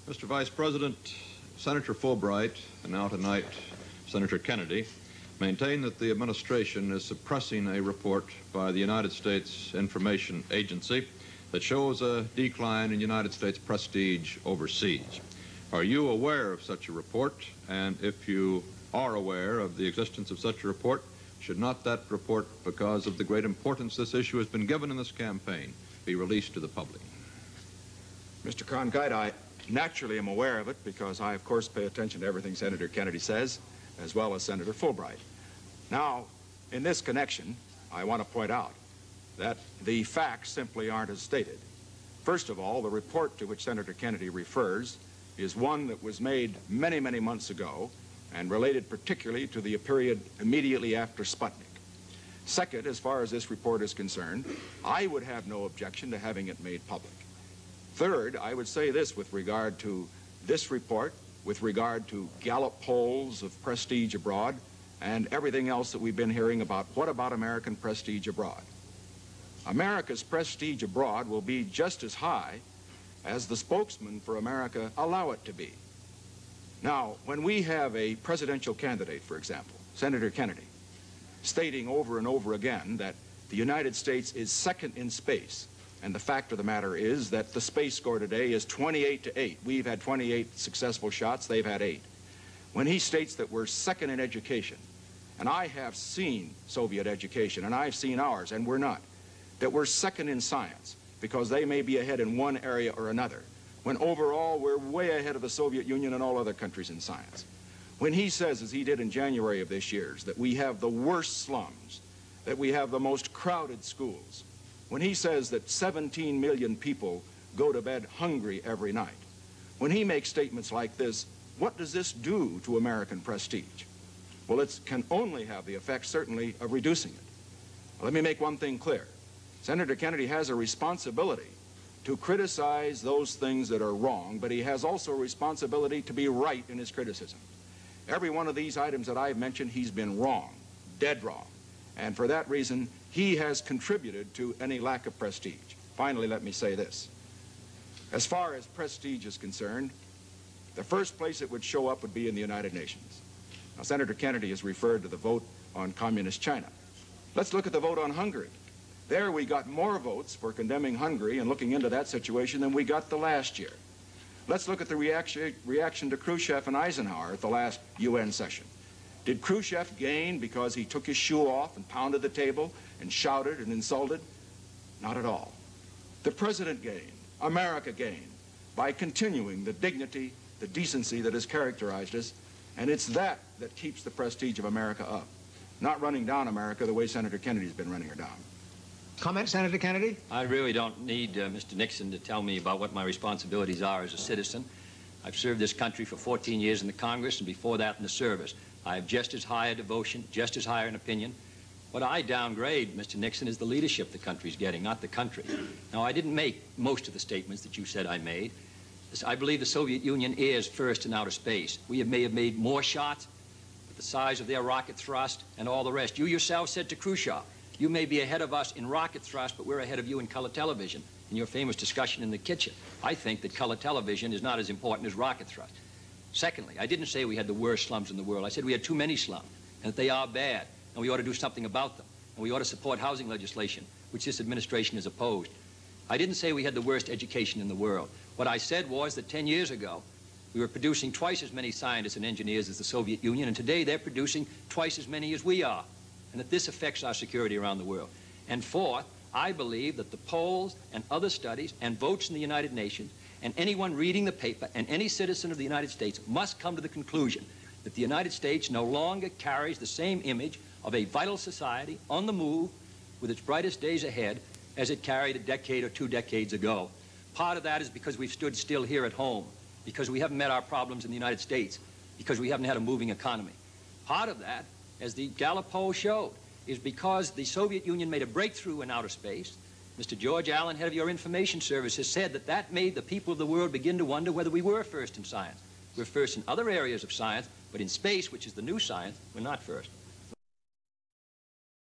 Mr. Vice President, Senator Fulbright, and now tonight Senator Kennedy, maintain that the administration is suppressing a report by the United States Information Agency that shows a decline in United States prestige overseas. Are you aware of such a report? And if you are aware of the existence of such a report, should not that report, because of the great importance this issue has been given in this campaign, be released to the public? Mr. Cronkite, I naturally am aware of it because I, of course, pay attention to everything Senator Kennedy says, as well as Senator Fulbright. Now, in this connection, I want to point out that the facts simply aren't as stated. First of all, the report to which Senator Kennedy refers is one that was made many, many months ago and related particularly to the period immediately after Sputnik. Second, as far as this report is concerned, I would have no objection to having it made public. Third, I would say this with regard to this report, with regard to Gallup polls of prestige abroad, and everything else that we've been hearing about. What about American prestige abroad? America's prestige abroad will be just as high as the spokesmen for America allow it to be. Now, when we have a presidential candidate, for example, Senator Kennedy, stating over and over again that the United States is second in space, and the fact of the matter is that the space score today is 28-8. We've had 28 successful shots, they've had 8. When he states that we're second in education, and I have seen Soviet education, and I've seen ours, and we're not, that we're second in science, because they may be ahead in one area or another, when overall we're way ahead of the Soviet Union and all other countries in science. When he says, as he did in January of this year, that we have the worst slums, that we have the most crowded schools, when he says that 17 million people go to bed hungry every night, when he makes statements like this, what does this do to American prestige? Well, it can only have the effect, certainly, of reducing it. Let me make one thing clear. Senator Kennedy has a responsibility to criticize those things that are wrong, but he has also a responsibility to be right in his criticism. Every one of these items that I've mentioned, he's been wrong, dead wrong. And for that reason, he has contributed to any lack of prestige. Finally, let me say this. As far as prestige is concerned, the first place it would show up would be in the United Nations. Now, Senator Kennedy has referred to the vote on communist China. Let's look at the vote on Hungary. There we got more votes for condemning Hungary and looking into that situation than we got the last year. Let's look at the reaction to Khrushchev and Eisenhower at the last UN session. Did Khrushchev gain because he took his shoe off and pounded the table and shouted and insulted? Not at all. The president gained, America gained, by continuing the dignity, the decency that has characterized us, and it's that that keeps the prestige of America up, not running down America the way Senator Kennedy's been running her down. Comment, Senator Kennedy? I really don't need Mr. Nixon to tell me about what my responsibilities are as a citizen. I've served this country for 14 years in the Congress, and before that in the service. I have just as high a devotion, just as high an opinion. What I downgrade, Mr. Nixon, is the leadership the country's getting, not the country. Now, I didn't make most of the statements that you said I made. I believe the Soviet Union is first in outer space. We may have made more shots, but the size of their rocket thrust and all the rest. You yourself said to Khrushchev, you may be ahead of us in rocket thrust, but we're ahead of you in color television, in your famous discussion in the kitchen. I think that color television is not as important as rocket thrust. Secondly, I didn't say we had the worst slums in the world. I said we had too many slums, and that they are bad, and we ought to do something about them. And we ought to support housing legislation, which this administration has opposed. I didn't say we had the worst education in the world. What I said was that 10 years ago, we were producing twice as many scientists and engineers as the Soviet Union, and today they're producing twice as many as we are, and that this affects our security around the world. And fourth, I believe that the polls and other studies and votes in the United Nations and anyone reading the paper and any citizen of the United States must come to the conclusion that the United States no longer carries the same image of a vital society on the move with its brightest days ahead as it carried a decade or 2 decades ago. Part of that is because we've stood still here at home, because we haven't met our problems in the United States, because we haven't had a moving economy. Part of that, as the Gallup poll showed, is because the Soviet Union made a breakthrough in outer space. Mr. George Allen, head of your information service, has said that that made the people of the world begin to wonder whether we were first in science. We're first in other areas of science, but in space, which is the new science, we're not first.